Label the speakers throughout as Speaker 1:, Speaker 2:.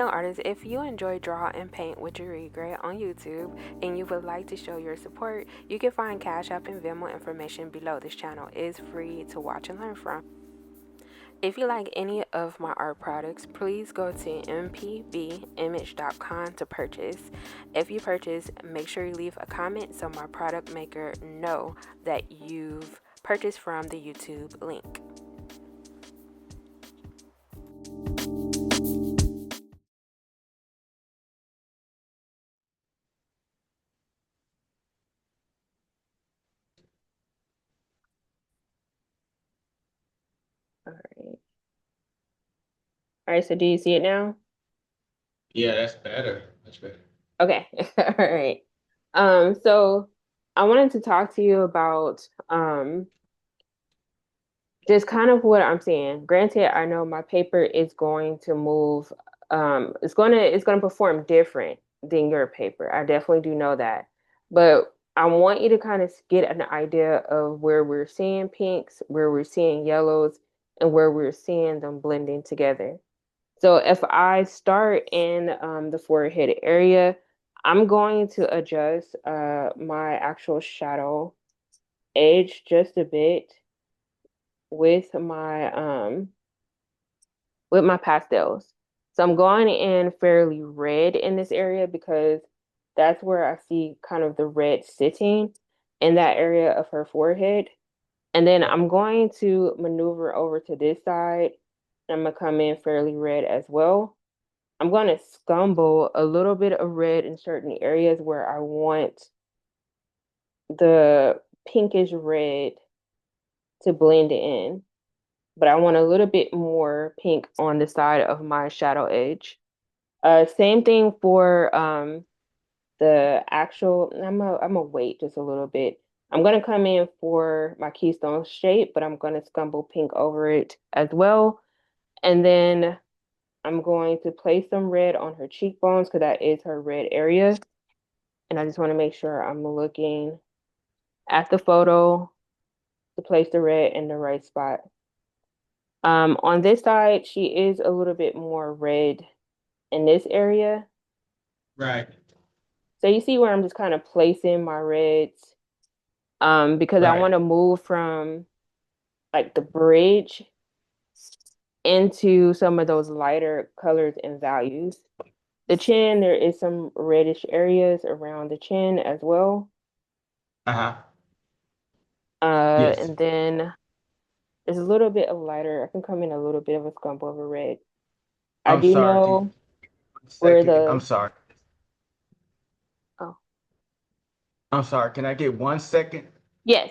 Speaker 1: nail artist, if you enjoy Draw and Paint What You Regret on YouTube and you would like to show your support, you can find Cash App and Venmo information below. This channel is free to watch and learn from. If you like any of my art products, please go to mpbimage.com to purchase. If you purchase, make sure you leave a comment so my product maker know that you've purchased from the YouTube link. All right. All right, so do you see it now?
Speaker 2: Yeah, that's better. Much better.
Speaker 1: Okay. All right. So I wanted to talk to you about just kind of what I'm seeing. Granted, I know my paper is going to move, it's gonna perform different than your paper. I definitely do know that. But I want you to kind of get an idea of where we're seeing pinks, where we're seeing yellows, and where we're seeing them blending together. So if I start in the forehead area, I'm going to adjust my actual shadow edge just a bit with my pastels. So I'm going in fairly red in this area because that's where I see kind of the red sitting in that area of her forehead. And then I'm going to maneuver over to this side. I'm gonna come in fairly red as well. I'm going to scumble a little bit of red in certain areas where I want the pinkish red to blend in, but I want a little bit more pink on the side of my shadow edge. Same thing for the actual, I'm gonna wait just a little bit. I'm gonna come in for my keystone shape, but I'm gonna scumble pink over it as well. And then I'm going to place some red on her cheekbones because that is her red area. And I just want to make sure I'm looking at the photo to place the red in the right spot. On this side, she is a little bit more red in this area.
Speaker 2: Right.
Speaker 1: So you see where I'm just kind of placing my reds, because I
Speaker 2: Right.
Speaker 1: want to move from like the bridge into some of those lighter colors and values. The chin, there is some reddish areas around the chin as well.
Speaker 2: Uh-huh. Yes.
Speaker 1: And then there's a little bit of lighter. I can come in a little bit of a scump of a red. I
Speaker 2: I'm
Speaker 1: do
Speaker 2: sorry. Can you
Speaker 1: know
Speaker 2: one
Speaker 1: where
Speaker 2: second? I'm
Speaker 1: the
Speaker 2: sorry.
Speaker 1: oh
Speaker 2: I'm sorry. Can I get 1 second?
Speaker 1: yes.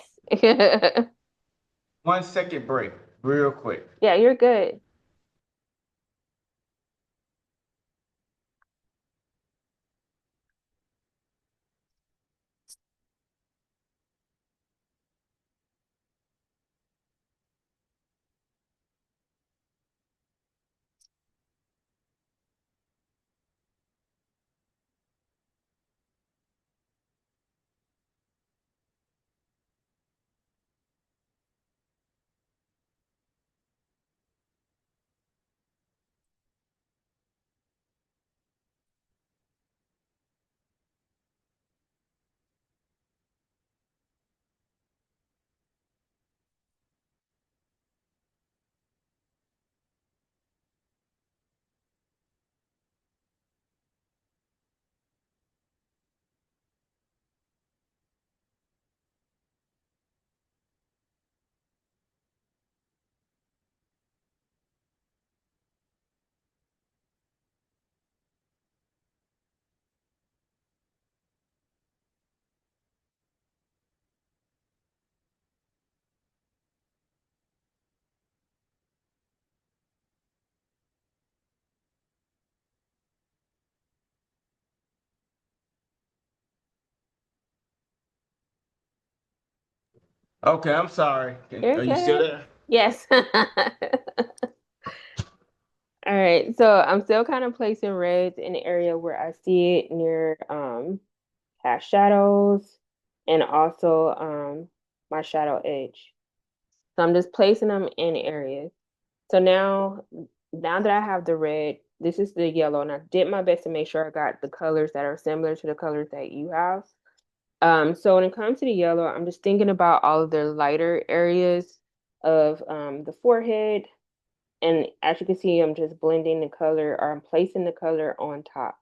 Speaker 2: 1 second break, real quick.
Speaker 1: Yeah, you're good.
Speaker 2: Okay, I'm sorry.
Speaker 1: You're
Speaker 2: Are you still
Speaker 1: good.
Speaker 2: there?
Speaker 1: Yes. All right. So I'm still kind of placing reds in the area where I see it near past shadows and also my shadow edge. So I'm just placing them in areas. So now that I have the red this is the yellow, and I did my best to make sure I got the colors that are similar to the colors that you have. So when it comes to the yellow, I'm just thinking about all of the lighter areas of the forehead. And as you can see, I'm just blending the color, or I'm placing the color on top,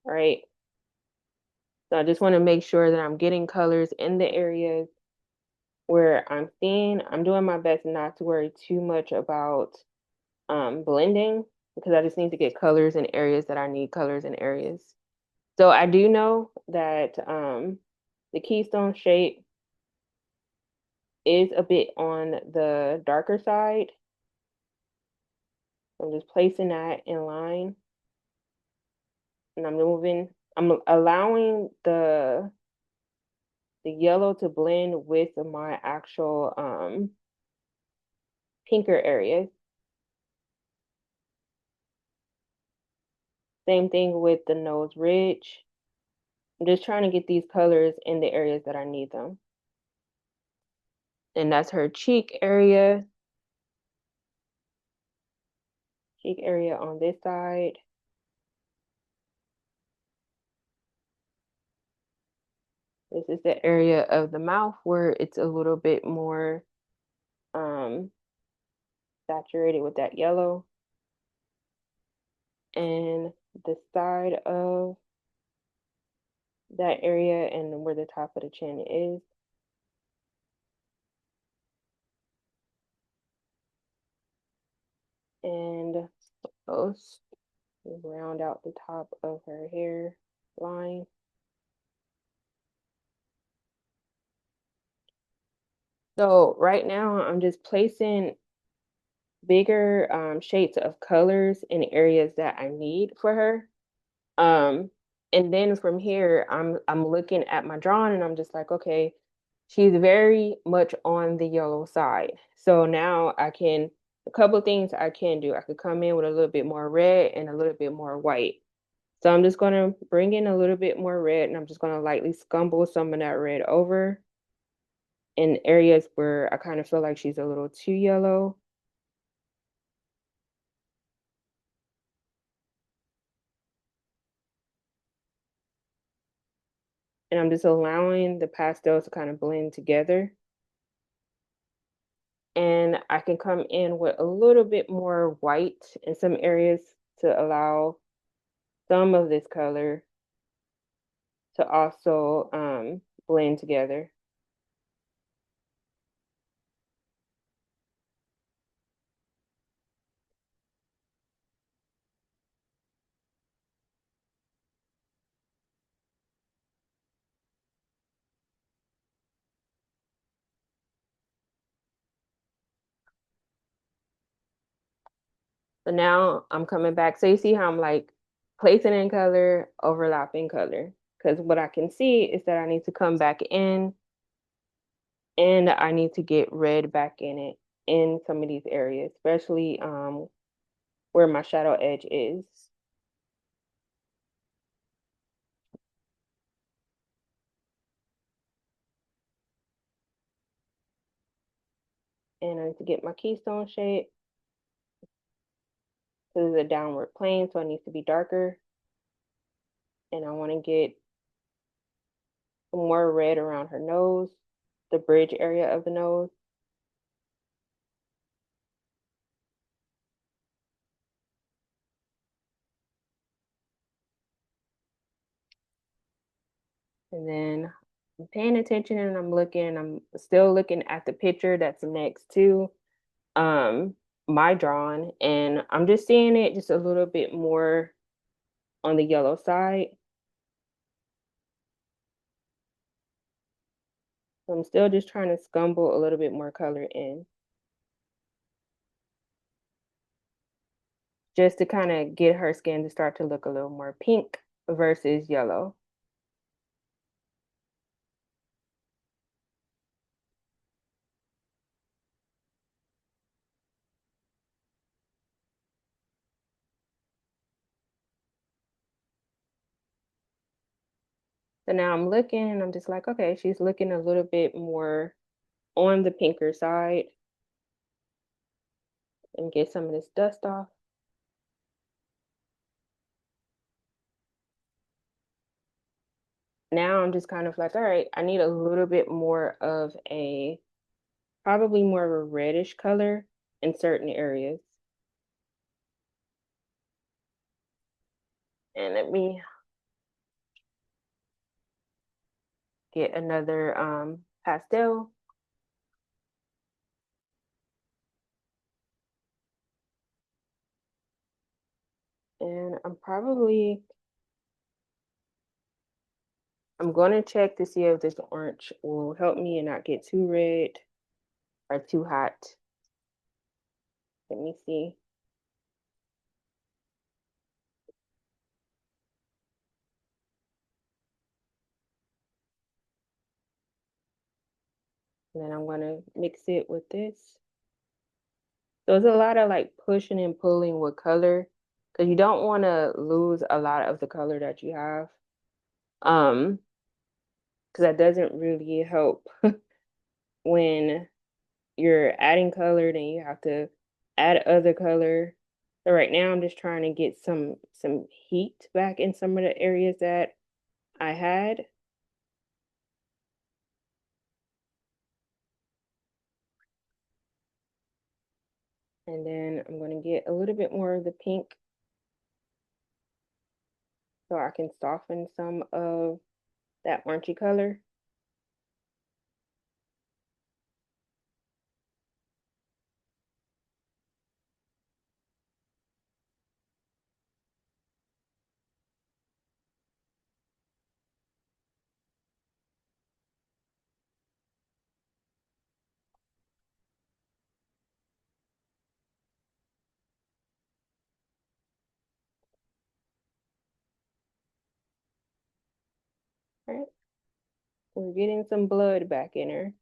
Speaker 1: right? So I just want to make sure that I'm getting colors in the areas where I'm seeing. I'm doing my best not to worry too much about blending, because I just need to get colors in areas that I need colors in areas. So I do know that the keystone shape is a bit on the darker side. I'm just placing that in line, and I'm allowing the yellow to blend with my actual pinker areas. Same thing with the nose ridge. I'm just trying to get these colors in the areas that I need them. And that's her cheek area on this side. This is the area of the mouth where it's a little bit more um, saturated with that yellow. And the side of that area and where the top of the chin is. And those round out the top of her hair line. So right now I'm just placing bigger shades of colors in areas that I need for her. Um, and then from here, I'm looking at my drawing and I'm just like, okay, she's very much on the yellow side. So now a couple of things I can do. I could come in with a little bit more red and a little bit more white. So I'm just gonna bring in a little bit more red, and I'm just gonna lightly scumble some of that red over in areas where I kind of feel like she's a little too yellow. And I'm just allowing the pastels to kind of blend together. And I can come in with a little bit more white in some areas to allow some of this color to also blend together. So now I'm coming back. So you see how I'm like placing in color, overlapping color. Because what I can see is that I need to come back in, and I need to get red back in it in some of these areas, especially where my shadow edge is. And I need to get my keystone shape. This is a downward plane, so it needs to be darker. And I want to get some more red around her nose, the bridge area of the nose. And then I'm paying attention, and I'm still looking at the picture that's next to um my drawing, and I'm just seeing it just a little bit more on the yellow side. So I'm still just trying to scumble a little bit more color in, just to kind of get her skin to start to look a little more pink versus yellow. So now I'm looking, and I'm just like, okay, she's looking a little bit more on the pinker side, and get some of this dust off. now I'm just kind of like, all right, I need a little bit more of a, probably more of a reddish color in certain areas. And let me get another pastel. And I'm going to check to see if this orange will help me and not get too red or too hot. Let me see. And then I'm going to mix it with this. So it's a lot of like pushing and pulling with color because you don't want to lose a lot of the color that you have. Um, because that doesn't really help when you're adding color, then you have to add other color. So right now I'm just trying to get some heat back in some of the areas that I had. And then I'm going to get a little bit more of the pink so I can soften some of that orangey color. All right, we're getting some blood back in her.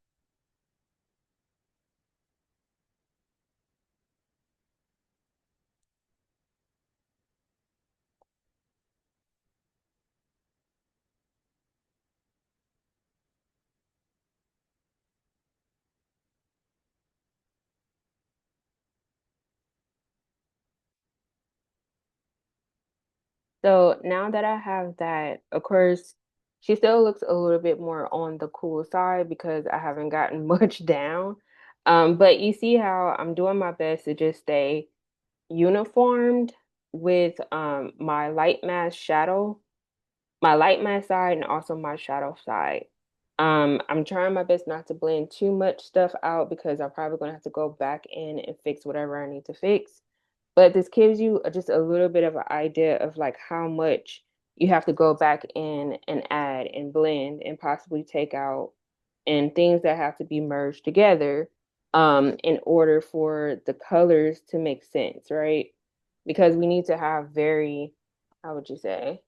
Speaker 1: So now that I have that, of course, she still looks a little bit more on the cool side because I haven't gotten much down. But you see how I'm doing my best to just stay uniformed with my light mask shadow, my light mask side, and also my shadow side. I'm trying my best not to blend too much stuff out because I'm probably gonna have to go back in and fix whatever I need to fix. But this gives you just a little bit of an idea of like how much you have to go back in and add and blend and possibly take out and things that have to be merged together in order for the colors to make sense, right? Because we need to have very, how would you say?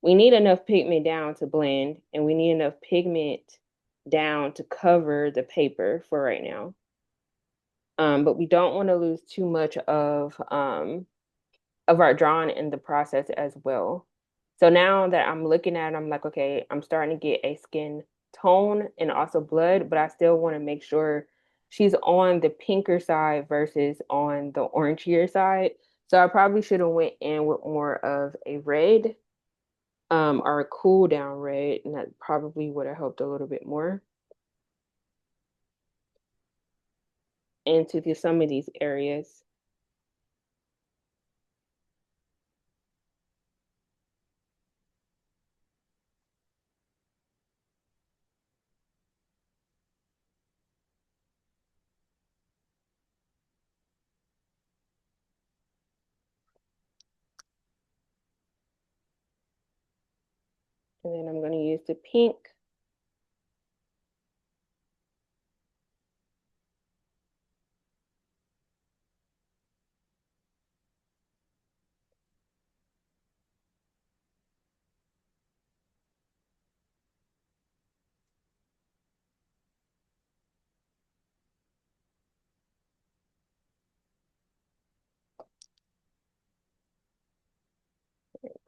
Speaker 1: We need enough pigment down to blend, and we need enough pigment down to cover the paper for right now. But we don't want to lose too much of our drawing in the process as well. So now that I'm looking at it, I'm like, okay, I'm starting to get a skin tone and also blood, but I still want to make sure she's on the pinker side versus on the orangier side. So I probably should have went in with more of a red, or a cool down red, and that probably would have helped a little bit more into some of these areas. And then I'm going to use the pink.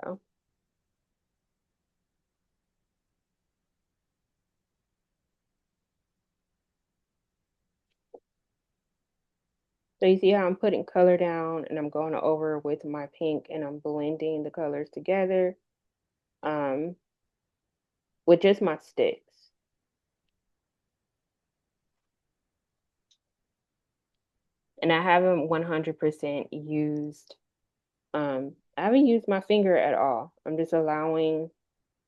Speaker 1: So, so you see how I'm putting color down and I'm going over with my pink and I'm blending the colors together. Um, with just my sticks. And I haven't 100% used I haven't used my finger at all. I'm just allowing,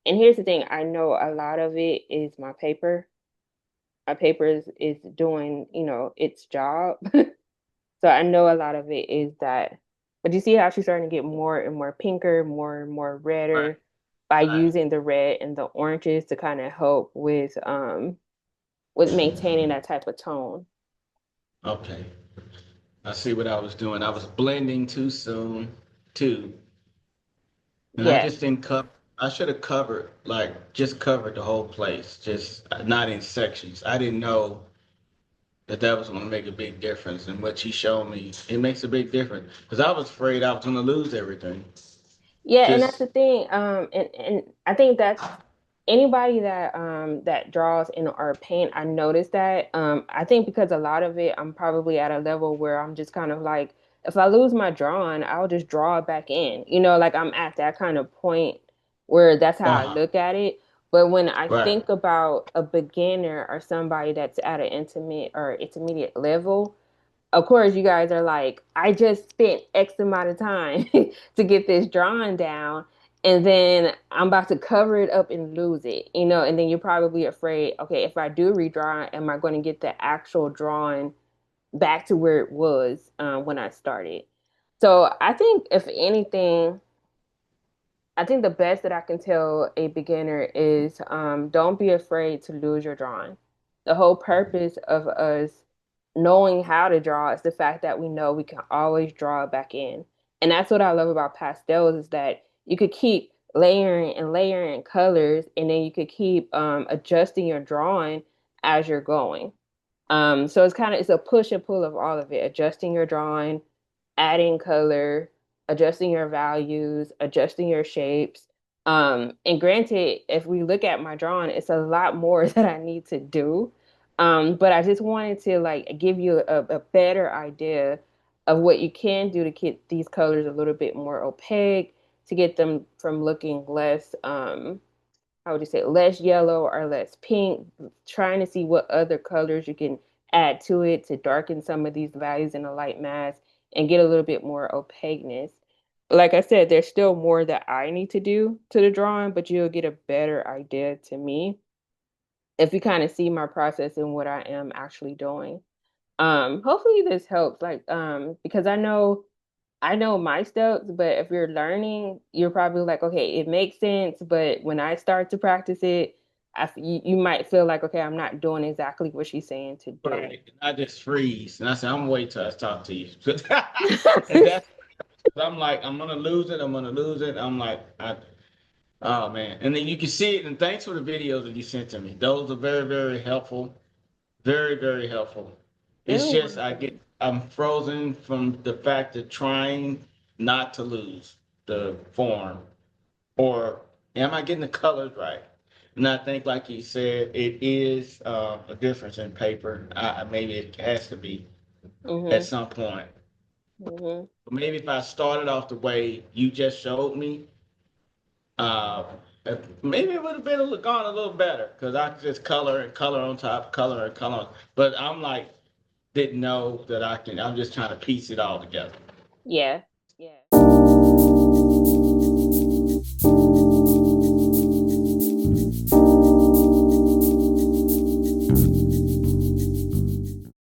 Speaker 1: and here's the thing, I know a lot of it is my paper. My paper is doing, its job. So I know a lot of it is that. But you see how she's starting to get more and more pinker, more and more
Speaker 2: Right,
Speaker 1: redder by
Speaker 2: right.
Speaker 1: using the red and the oranges to kind of help with maintaining that type of tone.
Speaker 2: Okay. I see what I was doing. I was blending too soon, too. And I
Speaker 1: Yeah.
Speaker 2: just didn't cover. I should have covered, like, just covered the whole place, just not in sections. I didn't know that that was going to make a big difference. And what she showed me, it makes a big difference. Because I was afraid I was going to lose everything.
Speaker 1: Yeah, and that's
Speaker 2: Just,
Speaker 1: the thing. And I think that's anybody that draws in or paint, I noticed that. I think because a lot of it, I'm probably at a level where I'm just kind of like, if I lose my drawing, I'll just draw it back in. Like I'm at that kind of point where that's how I
Speaker 2: uh-huh,
Speaker 1: look at it. But when I
Speaker 2: right.
Speaker 1: think about a beginner or somebody that's at an intimate or intermediate level, of course, you guys are like, I just spent X amount of time to get this drawing down, and then I'm about to cover it up and lose it, and then you're probably afraid, okay, if I do redraw, am I going to get the actual drawing back to where it was when I started? So I think, if anything, I think the best that I can tell a beginner is don't be afraid to lose your drawing. The whole purpose of us knowing how to draw is the fact that we know we can always draw it back in. And that's what I love about pastels is that you could keep layering and layering colors, and then you could keep adjusting your drawing as you're going. So it's a push and pull of all of it, adjusting your drawing, adding color, adjusting your values, adjusting your shapes. And granted, if we look at my drawing, it's a lot more that I need to do. But I just wanted to like give you a better idea of what you can do to get these colors a little bit more opaque, to get them from looking less how would you say, less yellow or less pink, trying to see what other colors you can add to it to darken some of these values in a light mask and get a little bit more opaqueness. Like I said, there's still more that I need to do to the drawing, but you'll get a better idea to me if you kind of see my process and what I am actually doing. Hopefully this helps, like, because I know my steps, but if you're learning, you're probably like, okay, it makes sense. But when I start to practice it, you might feel like, okay, I'm not doing exactly what she's saying to do.
Speaker 2: Right. And I just freeze. And I said, I'm gonna wait till I talk to you. And that's, I'm like, I'm gonna lose it. I'm gonna lose it. I'm like, oh man. And then you can see it. And thanks for the videos that you sent to me. Those are very, very helpful. Very, very helpful. It's
Speaker 1: You're
Speaker 2: just
Speaker 1: welcome.
Speaker 2: I'm frozen from the fact of trying not to lose the form. Or am I getting the colors right? And I think, like you said, it is a difference in paper. Maybe it has to be at
Speaker 1: Hmm.
Speaker 2: some point.
Speaker 1: Hmm.
Speaker 2: But maybe if I started off the way you just showed me, uh, maybe it would have been gone a little better because I could just color and color on top, color and color. But I'm like, didn't know that I can. I'm just trying to piece it all together.
Speaker 1: Yeah.